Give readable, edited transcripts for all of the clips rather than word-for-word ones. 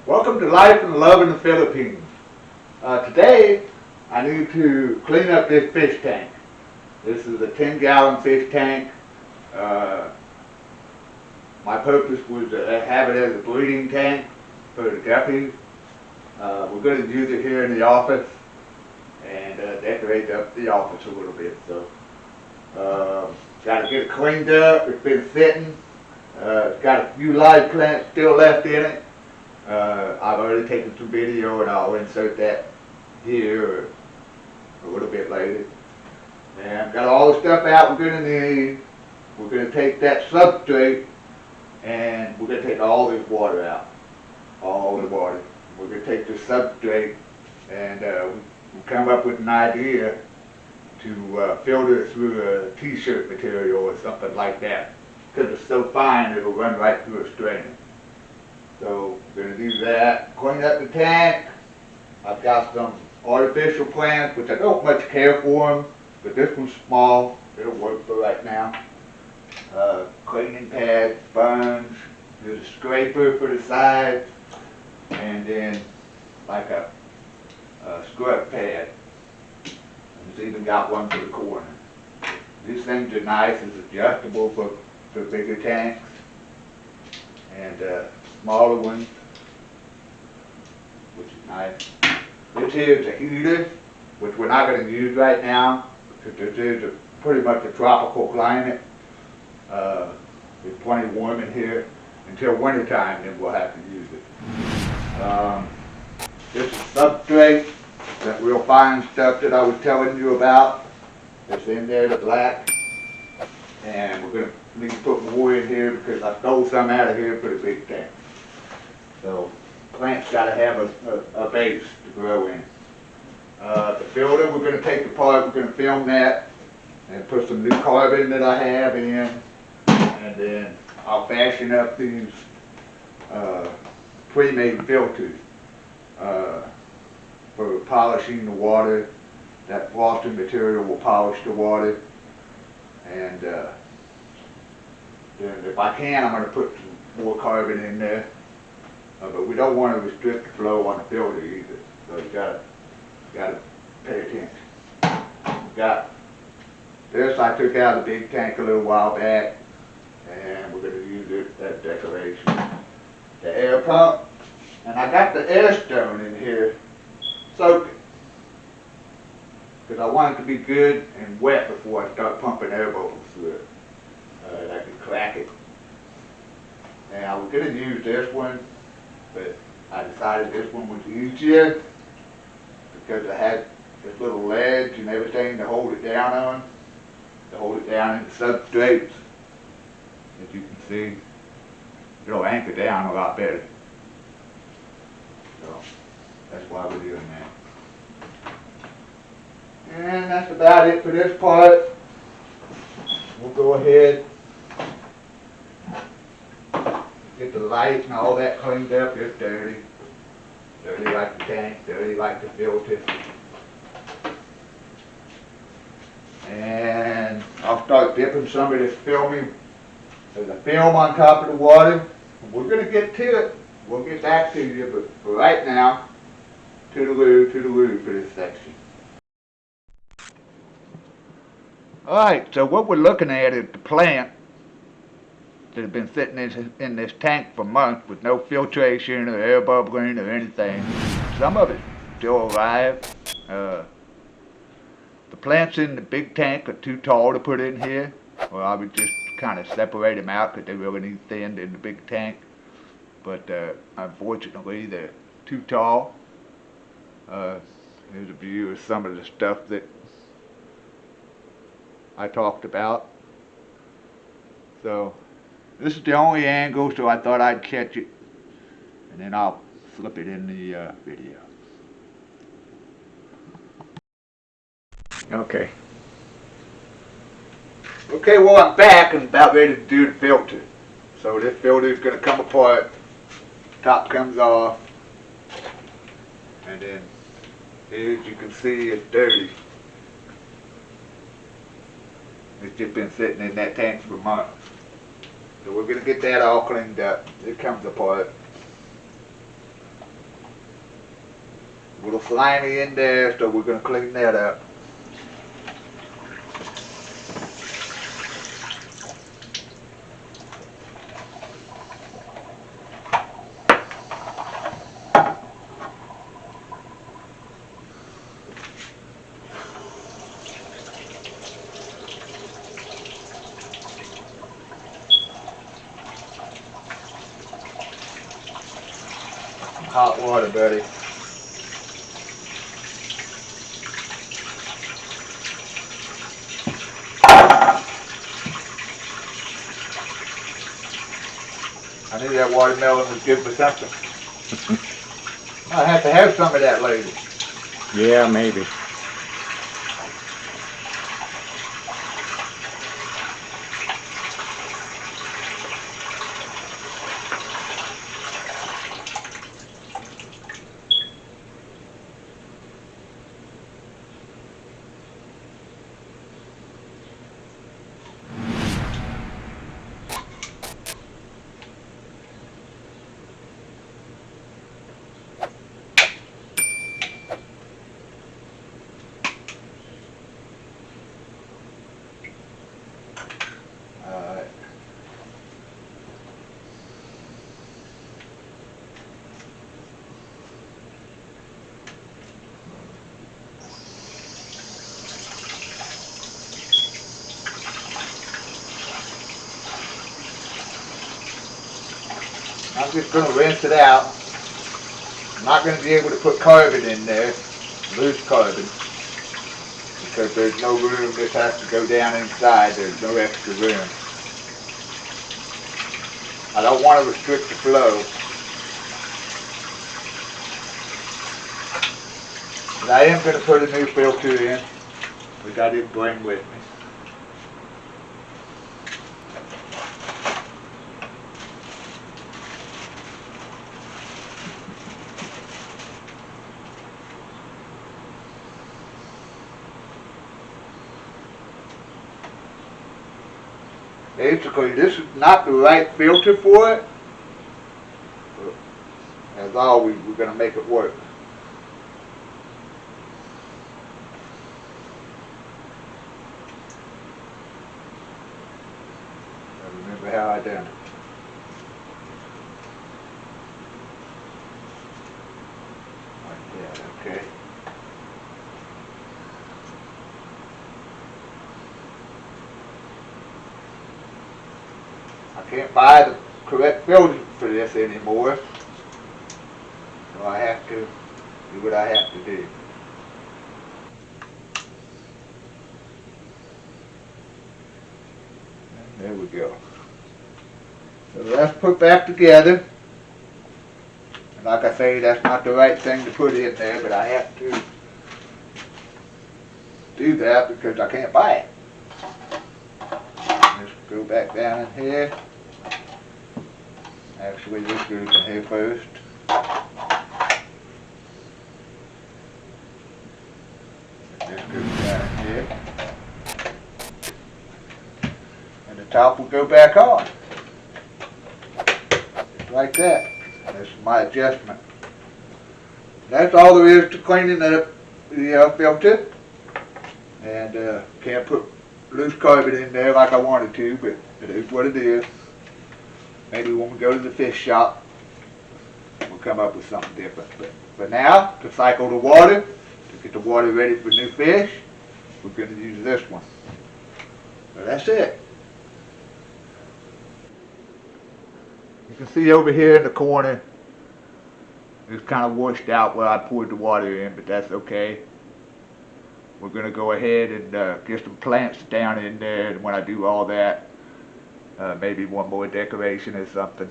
Welcome to Life and Love in the Philippines. Today, I need to clean up this fish tank. This is a 10-gallon fish tank. Uh, my purpose was to have it as a breeding tank for the guppies. We're going to use it here in the office and decorate up the office a little bit. So, got to get it cleaned up. It's been sitting. It's got a few live plants still left in it. I've already taken some video and I'll insert that here or a little bit later. And I've got all the stuff out we're going to need. We're going to take that substrate and we're going to take all this water out. All the water. We're going to take the substrate and we'll come up with an idea to filter it through a t-shirt material or something like that. Because it's so fine it'll run right through a strainer. So we're going to do that. Clean up the tank. I've got some artificial plants, which I don't much care for them, but this one's small. It'll work for right now. Cleaning pad, sponge. There's a scraper for the sides, and then like a scrub pad. And it's even got one for the corner. These things are nice. It's adjustable for bigger tanks and smaller ones, which is nice. This here is a heater, which we're not going to use right now, because this is pretty much a tropical climate. It's plenty warm in here until winter time, then we'll have to use it. This is substrate, that real fine stuff that I was telling you about. It's in there, the black. And we're going to need to put more in here because I stole some out of here for the big tank. So plants got to have a base to grow in. The filter we're going to take apart, we're going to film that and put some new carbon that I have in, and then I'll fashion up these pre-made filters for polishing the water. That flossing material will polish the water, and then if I can, I'm going to put some more carbon in there. But we don't want to restrict the flow on the filter either, so you gotta pay attention. Got this I took out of the big tank a little while back, and we're going to use it as decoration. The air pump, and I got the air stone in here soaking, because I want it to be good and wet before I start pumping air bubbles through it. I can crack it. Now we're going to use this one, but I decided this one was easier because it had this little ledge and everything to hold it down on, to hold it down in the substrates. As you can see, it'll anchor down a lot better. So that's why we're doing that. And that's about it for this part. We'll go ahead, get the light and all that cleaned up. It's dirty. Dirty like the tank, dirty like the filter. And I'll start dipping some of this filming. There's a film on top of the water. We're going to get to it. We'll get back to you, but for right now, toodaloo for this section. Alright, so what we're looking at is the plant that has been sitting in this tank for months with no filtration or air bubbling or anything. Some of it's still alive. The plants in the big tank are too tall to put in here. Well, I would just kind of separate them out because they really need thinned in the big tank. But unfortunately, they're too tall. Here's a view of some of the stuff that I talked about. So this is the only angle, so I thought I'd catch it, and then I'll flip it in the video. Okay, well, I'm back and about ready to do the filter. So this filter is going to come apart, top comes off, and then here, as you can see, it's dirty. It's just been sitting in that tank for months. So we're going to get that all cleaned up. It comes apart. A little slimy in there, so we're going to clean that up. Hot water, buddy. I knew that watermelon was good for something. I have to have some of that later. Yeah, maybe. Alright. I'm just going to rinse it out. I'm not going to be able to put carbon in there, loose carbon, because there's no room. This has to go down inside. There's no extra room. I don't want to restrict the flow. But I am going to put a new filter in, which I didn't bring with me. Basically, this is not the right filter for it. But as always, we're going to make it work. I remember how I done it. Like that, okay. I can't buy the correct filter for this anymore, so I have to do what I have to do. And there we go. So let's put back together. And like I say, that's not the right thing to put in there, but I have to do that because I can't buy it. Let's go back down in here. Actually, this goes in here first. This goes down in here. And the top will go back on. Just like that. That's my adjustment. That's all there is to cleaning up the filter. And can't put loose carbon in there like I wanted to, but it is what it is. Maybe when we go to the fish shop, we'll come up with something different. But for now, to cycle the water, to get the water ready for new fish, we're going to use this one. So that's it. You can see over here in the corner, it's kind of washed out where I poured the water in, but that's okay. We're going to go ahead and get some plants down in there, and when I do all that, maybe one more decoration or something,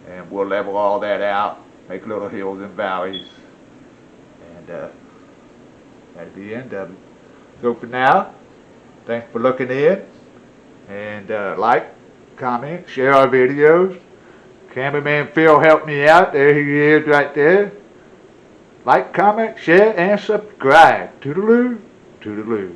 and we'll level all that out, make little hills and valleys, and that'll be the end of it. So for now, thanks for looking in, and like, comment, share our videos. Cameraman Phil helped me out. There he is right there. Like, comment, share, and subscribe. Toodaloo, toodaloo.